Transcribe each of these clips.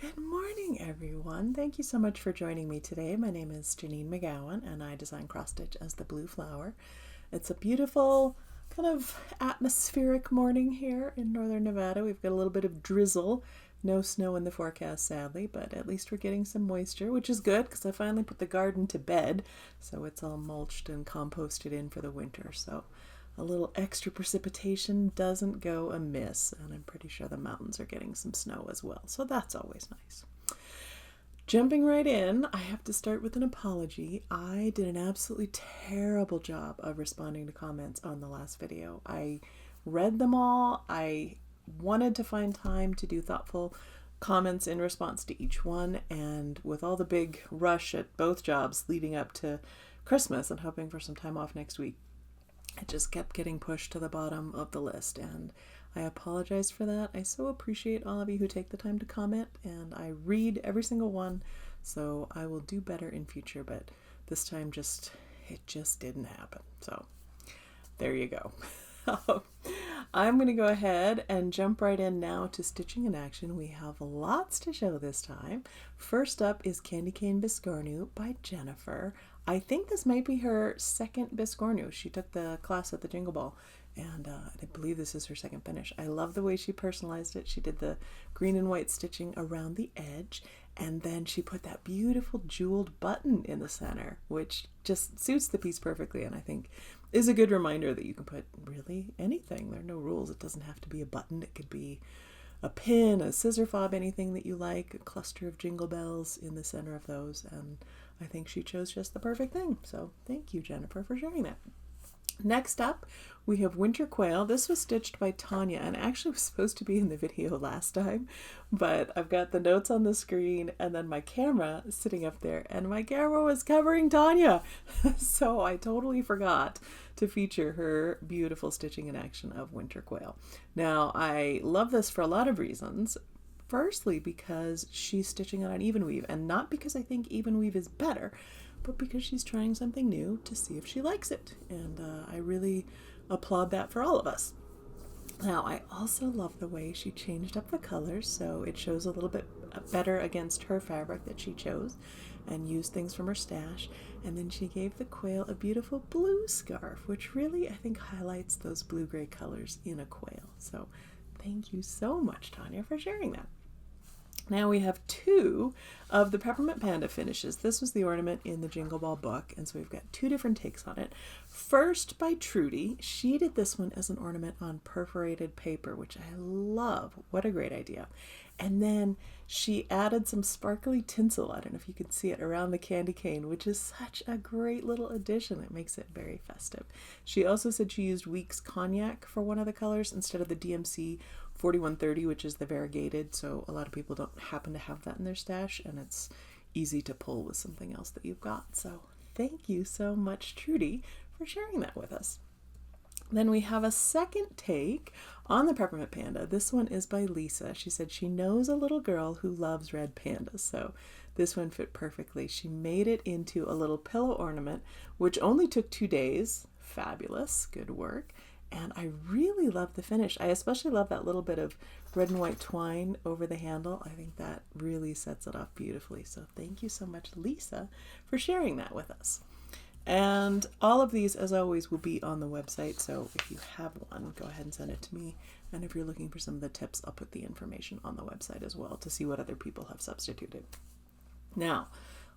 Good morning, everyone. Thank you so much for joining me today. My name is Janine McGowan, and I design cross stitch as the Blue Flower. It's a beautiful, kind of atmospheric morning here in northern Nevada. We've got a little bit of drizzle. No snow in the forecast, sadly, but at least we're getting some moisture, which is good because I finally put the garden to bed, so it's all mulched and composted in for the winter. So a little extra precipitation doesn't go amiss, and I'm pretty sure the mountains are getting some snow as well, so that's always nice. Jumping right in, I have to start with an apology. I did an absolutely terrible job of responding to comments on the last video. I read them all. I wanted to find time to do thoughtful comments in response to each one, and with all the big rush at both jobs leading up to Christmas and hoping for some time off next week, it just kept getting pushed to the bottom of the list, and I apologize for that. I so appreciate all of you who take the time to comment, and I read every single one, so I will do better in future, but this time it just didn't happen. So there you go. I'm going to go ahead and jump right in now to stitching in action. We have lots to show this time. First up is Candy Cane Biscornu by Jennifer. I think this might be her second Biscornu. She took the class at the Jingle Ball, and I believe this is her second finish. I love the way she personalized it. She did the green and white stitching around the edge, and then she put that beautiful jeweled button in the center, which just suits the piece perfectly, and I think is a good reminder that you can put really anything. There are no rules. It doesn't have to be a button. It could be a pin, a scissor fob, anything that you like, a cluster of jingle bells in the center of those, and I think she chose just the perfect thing. So thank you, Jennifer, for sharing that. Next up, we have Winter Quail. This was stitched by Tanya, and actually was supposed to be in the video last time, but I've got the notes on the screen and then my camera sitting up there, and my camera was covering Tanya. So I totally forgot to feature her beautiful stitching in action of Winter Quail. Now, I love this for a lot of reasons. Firstly, because she's stitching it on even weave, and not because I think even weave is better, but because she's trying something new to see if she likes it. And I really applaud that for all of us. Now, I also love the way she changed up the colors, so it shows a little bit better against her fabric that she chose, and used things from her stash. And then she gave the quail a beautiful blue scarf, which really, I think, highlights those blue-gray colors in a quail. So thank you so much, Tanya, for sharing that. Now we have two of the Peppermint Panda finishes. This was the ornament in the Jingle Ball book, and so we've got two different takes on it. First by Trudy. She did this one as an ornament on perforated paper, which I love. What a great idea. And then she added some sparkly tinsel, I don't know if you can see it, around the candy cane, which is such a great little addition. It makes it very festive. She also said she used Weeks Cognac for one of the colors instead of the DMC 4130, which is the variegated, so a lot of people don't happen to have that in their stash, and it's easy to pull with something else that you've got. So thank you so much, Trudy, for sharing that with us. Then we have a second take on the Peppermint Panda. This one is by Lisa. She said she knows a little girl who loves red pandas, so this one fit perfectly. She made it into a little pillow ornament, which only took 2 days. Fabulous, good work. And I really love the finish. I especially love that little bit of red and white twine over the handle. I think that really sets it off beautifully. So thank you so much, Lisa, for sharing that with us. And all of these, as always, will be on the website. So if you have one, go ahead and send it to me. And if you're looking for some of the tips, I'll put the information on the website as well to see what other people have substituted. Now,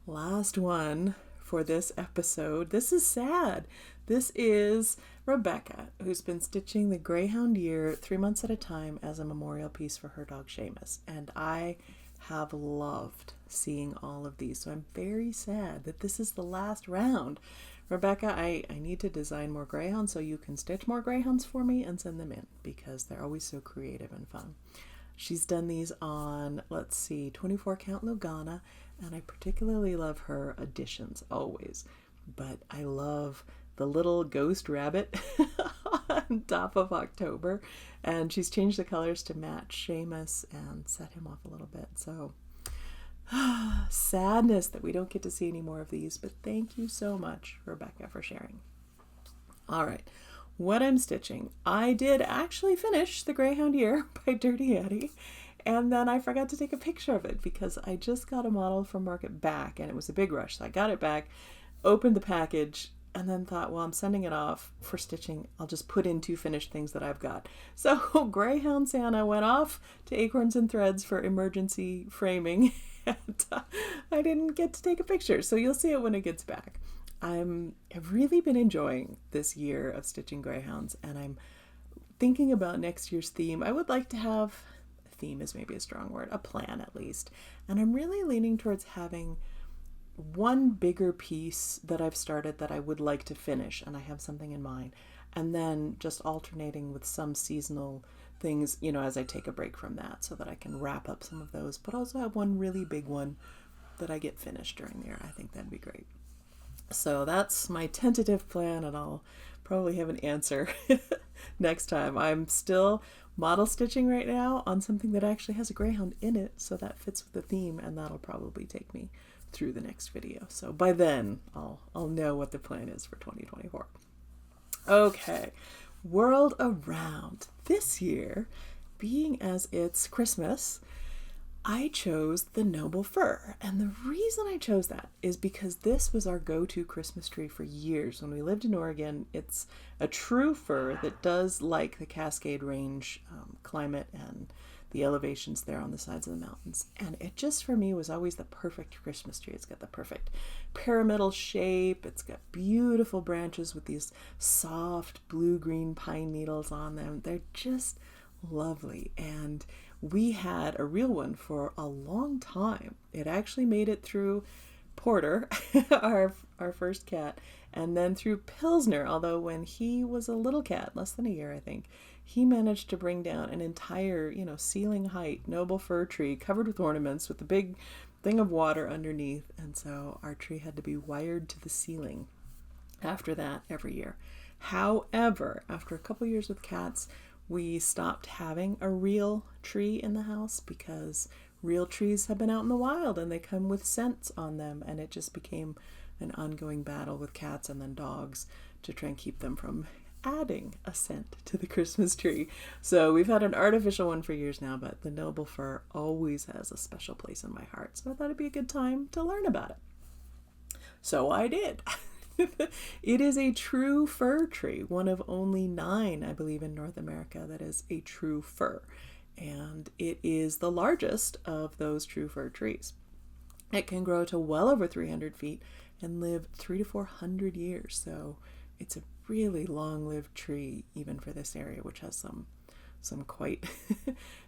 last one for this episode. This is sad. This is Rebecca, who's been stitching the Greyhound year 3 months at a time as a memorial piece for her dog Seamus, and I have loved seeing all of these, so I'm very sad that this is the last round. Rebecca, I need to design more Greyhounds so you can stitch more Greyhounds for me and send them in, because they're always so creative and fun. She's done these on, let's see, 24 count Lugana, and I particularly love her additions always. But I love the little ghost rabbit on top of October, and she's changed the colors to match Seamus and set him off a little bit. So sadness that we don't get to see any more of these, but thank you so much, Rebecca, for sharing. All right. What I'm stitching. I did actually finish the Greyhound year by Dirty Eddie, And then I forgot to take a picture of it because I just got a model from market back and it was a big rush. So I got it back, opened the package, and then thought, well, I'm sending it off for stitching. I'll just put in 2 finished things that I've got. So Greyhound Santa went off to Acorns and Threads for emergency framing. And I didn't get to take a picture. So you'll see it when it gets back. I've really been enjoying this year of stitching Greyhounds, and I'm thinking about next year's theme. I would like to have, theme is maybe a strong word, a plan at least. And I'm really leaning towards having one bigger piece that I've started that I would like to finish, and I have something in mind, and then just alternating with some seasonal things, as I take a break from that so that I can wrap up some of those, but also have one really big one that I get finished during the year. I think that'd be great. So that's my tentative plan, and I'll probably have an answer next time. I'm still model stitching right now on something that actually has a greyhound in it, so that fits with the theme, and that'll probably take me through the next video. So by then I'll know what the plan is for 2024. Okay, World Around. This year, being as it's Christmas, I chose the Noble Fir. And the reason I chose that is because this was our go-to Christmas tree for years. When we lived in Oregon, it's a true fir that does like the Cascade Range climate and the elevations there on the sides of the mountains. And it just, for me, was always the perfect Christmas tree. It's got the perfect pyramidal shape. It's got beautiful branches with these soft blue-green pine needles on them. They're just lovely. And we had a real one for a long time. It actually made it through Porter, our first cat, and then through Pilsner, although when he was a little cat, less than a year, I think, he managed to bring down an entire, ceiling height noble fir tree covered with ornaments with a big thing of water underneath. And so our tree had to be wired to the ceiling after that every year. However, after a couple years with cats, we stopped having a real tree in the house because real trees have been out in the wild and they come with scents on them, and it just became an ongoing battle with cats and then dogs to try and keep them from adding a scent to the Christmas tree. So we've had an artificial one for years now, but the Noble Fir always has a special place in my heart. So I thought it'd be a good time to learn about it. So I did. It is a true fir tree, one of only 9, I believe, in North America that is a true fir. And it is the largest of those true fir trees. It can grow to well over 300 feet and live 300 to 400 years. So it's a really long-lived tree, even for this area, which has some quite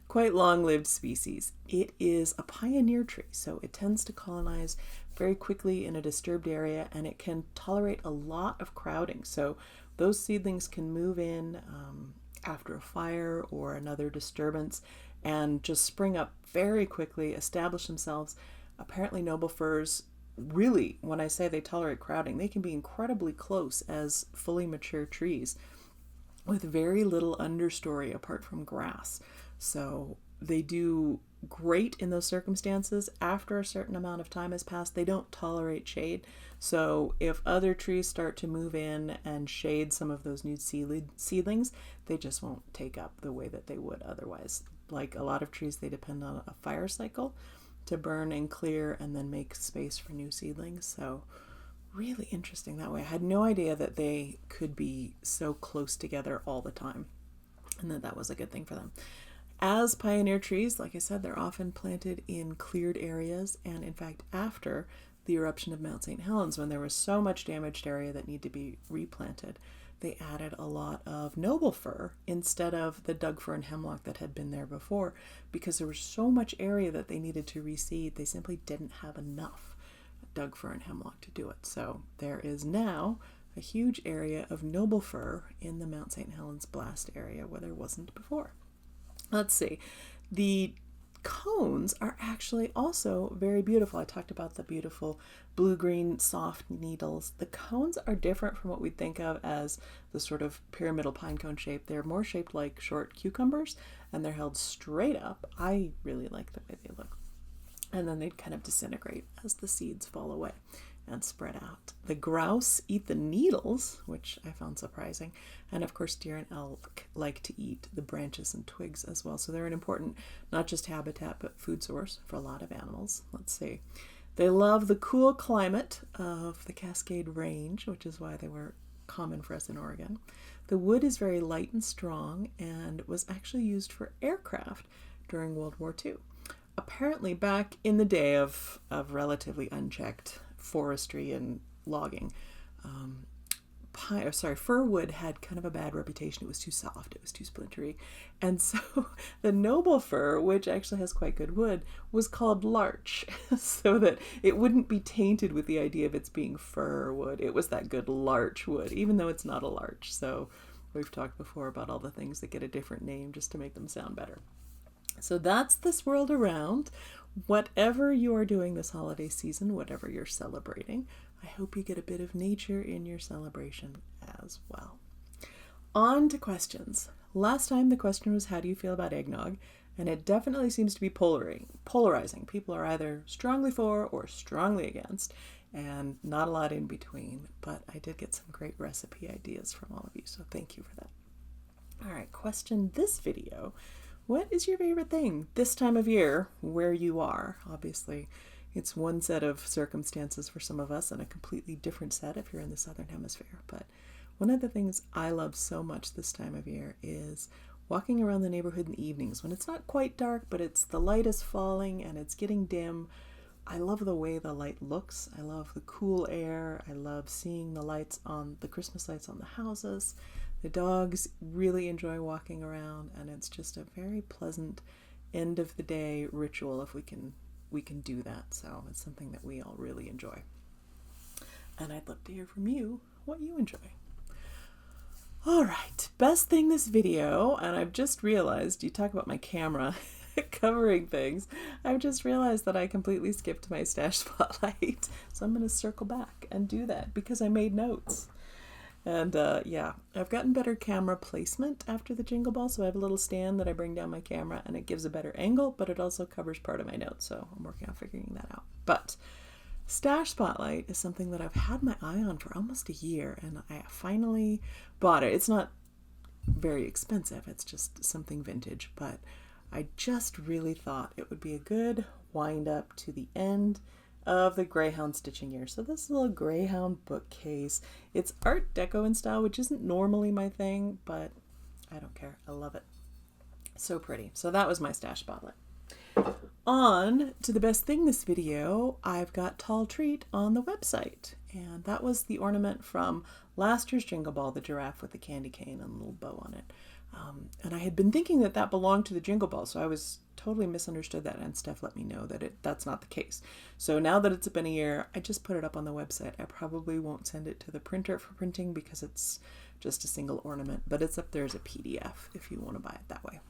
quite long-lived species. It is a pioneer tree, so it tends to colonize very quickly in a disturbed area, and it can tolerate a lot of crowding. So those seedlings can move in after a fire or another disturbance and just spring up very quickly, establish themselves. Apparently noble firs, really, when I say they tolerate crowding, they can be incredibly close as fully mature trees with very little understory apart from grass. So they do great in those circumstances. After a certain amount of time has passed, they don't tolerate shade. So if other trees start to move in and shade some of those new seedlings, they just won't take up the way that they would otherwise. Like a lot of trees, they depend on a fire cycle to burn and clear and then make space for new seedlings. So really interesting that way. I had no idea that they could be so close together all the time, and that was a good thing for them. As pioneer trees, like I said, they're often planted in cleared areas, and in fact, after the eruption of Mount St. Helens, when there was so much damaged area that needed to be replanted, they added a lot of noble fir instead of the Doug fir and hemlock that had been there before, because there was so much area that they needed to reseed. They simply didn't have enough Doug fir and hemlock to do it. So there is now a huge area of noble fir in the Mount St. Helens blast area where there wasn't before. Let's see. The cones are actually also very beautiful. I talked about the beautiful blue-green soft needles. The cones are different from what we think of as the sort of pyramidal pine cone shape. They're more shaped like short cucumbers, and they're held straight up. I really like the way they look. And then they kind of disintegrate as the seeds fall away. and spread out. The grouse eat the needles, which I found surprising. And of course, deer and elk like to eat the branches and twigs as well. So they're an important, not just habitat, but food source for a lot of animals. Let's see. They love the cool climate of the Cascade Range, which is why they were common for us in Oregon. The wood is very light and strong and was actually used for aircraft during World War II. Apparently, back in the day of relatively unchecked forestry and logging, fir wood had kind of a bad reputation. It was too soft, it was too splintery. And so the noble fir, which actually has quite good wood, was called larch so that it wouldn't be tainted with the idea of its being fir wood. It was that good larch wood, even though it's not a larch. So we've talked before about all the things that get a different name just to make them sound better. So that's this world around. Whatever you are doing this holiday season, whatever you're celebrating, I hope you get a bit of nature in your celebration as well. On to questions. Last time the question was, how do you feel about eggnog? And it definitely seems to be polarizing. People are either strongly for or strongly against, and not a lot in between. But I did get some great recipe ideas from all of you, so thank you for that. All right, question this video. What is your favorite thing this time of year where you are? Obviously, it's one set of circumstances for some of us and a completely different set if you're in the Southern Hemisphere. But one of the things I love so much this time of year is walking around the neighborhood in the evenings when it's not quite dark, but the light is falling and it's getting dim. I love the way the light looks. I love the cool air. I love seeing the Christmas lights on the houses. The dogs really enjoy walking around, and it's just a very pleasant end of the day ritual if we can do that. So it's something that we all really enjoy. And I'd love to hear from you what you enjoy. All right, best thing this video, and I've just realized, you talk about my camera covering things, I've just realized that I completely skipped my stash spotlight. So I'm going to circle back and do that because I made notes. And yeah, I've gotten better camera placement after the Jingle Ball, so I have a little stand that I bring down my camera and it gives a better angle, but it also covers part of my notes, so I'm working on figuring that out. But Stash Spotlight is something that I've had my eye on for almost a year, and I finally bought it. It's not very expensive, it's just something vintage, but I just really thought it would be a good wind up to the end of the Greyhound stitching year. So this little Greyhound bookcase, it's Art Deco in style, which isn't normally my thing, but I don't care. I love it. So pretty. So that was my stash spotlight. On to the best thing this video, I've got Tall Treat on the website. And that was the ornament from last year's Jingle Ball, the giraffe with the candy cane and a little bow on it. And I had been thinking that belonged to the Jingle Ball, so I was totally misunderstood that, and Steph let me know that that's not the case. So now that it's been a year, I just put it up on the website. I probably won't send it to the printer for printing because it's just a single ornament, but it's up there as a PDF if you want to buy it that way.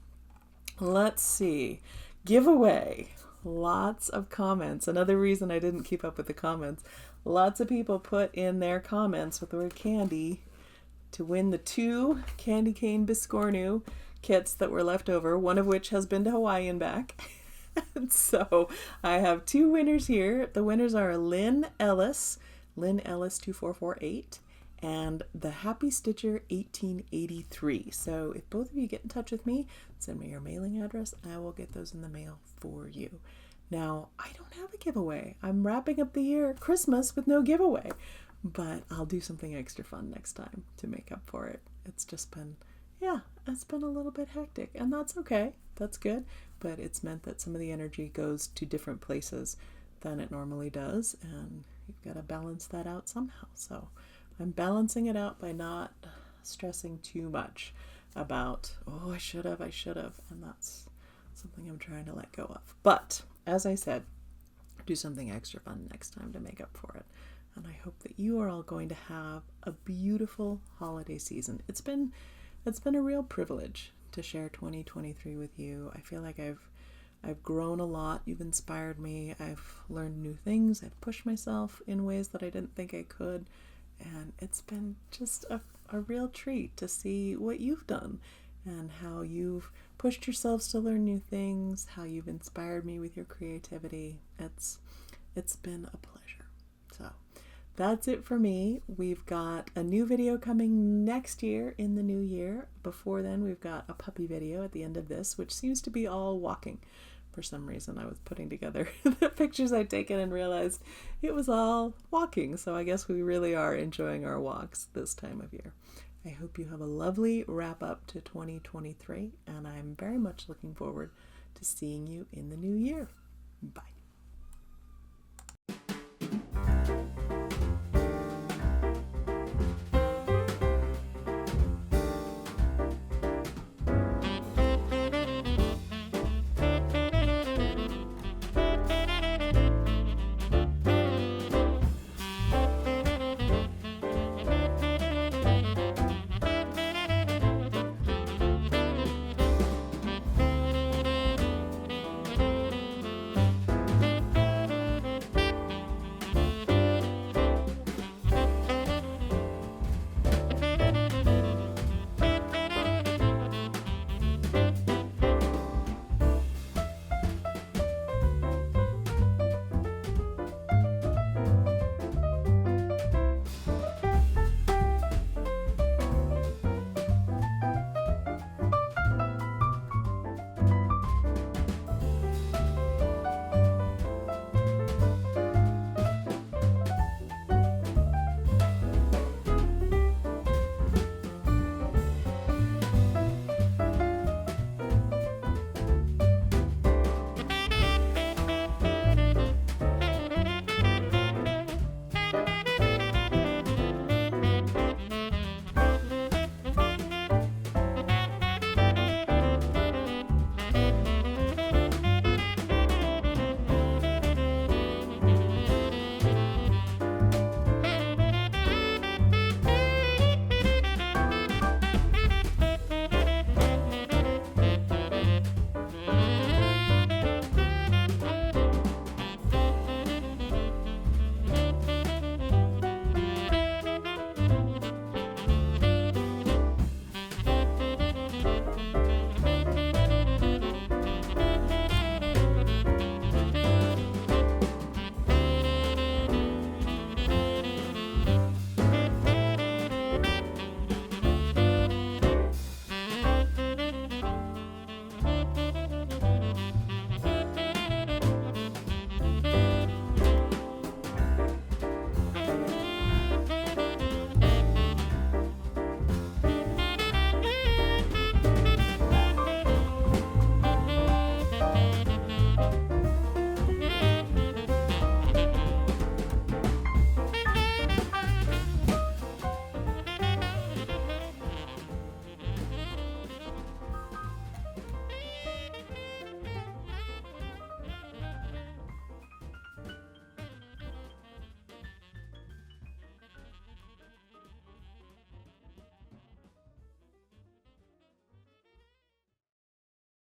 Let's see. Giveaway. Lots of comments. Another reason I didn't keep up with the comments. Lots of people put in their comments with the word candy to win the 2 candy cane Biscornu kits that were left over, one of which has been to Hawaii and back. And so I have 2 winners here. The winners are Lynn Ellis 24448, and the Happy Stitcher 1883. So if both of you get in touch with me, send me your mailing address, I will get those in the mail for you. Now, I don't have a giveaway. I'm wrapping up the year, Christmas, with no giveaway. But I'll do something extra fun next time to make up for it. It's just been, it's been a little bit hectic, and that's okay. That's good. But it's meant that some of the energy goes to different places than it normally does, and you've got to balance that out somehow. So I'm balancing it out by not stressing too much about, I should have, and that's something I'm trying to let go of. But as I said, do something extra fun next time to make up for it. And I hope that you are all going to have a beautiful holiday season. It's been a real privilege to share 2023 with you. I feel like I've grown a lot. You've inspired me. I've learned new things. I've pushed myself in ways that I didn't think I could. And it's been just a real treat to see what you've done and how you've pushed yourselves to learn new things, how you've inspired me with your creativity. It's been a pleasure. So that's it for me. We've got a new video coming next year in the new year. Before then, we've got a puppy video at the end of this, which seems to be all walking. For some reason, I was putting together the pictures I'd taken and realized it was all walking. So I guess we really are enjoying our walks this time of year. I hope you have a lovely wrap up to 2023, and I'm very much looking forward to seeing you in the new year. Bye.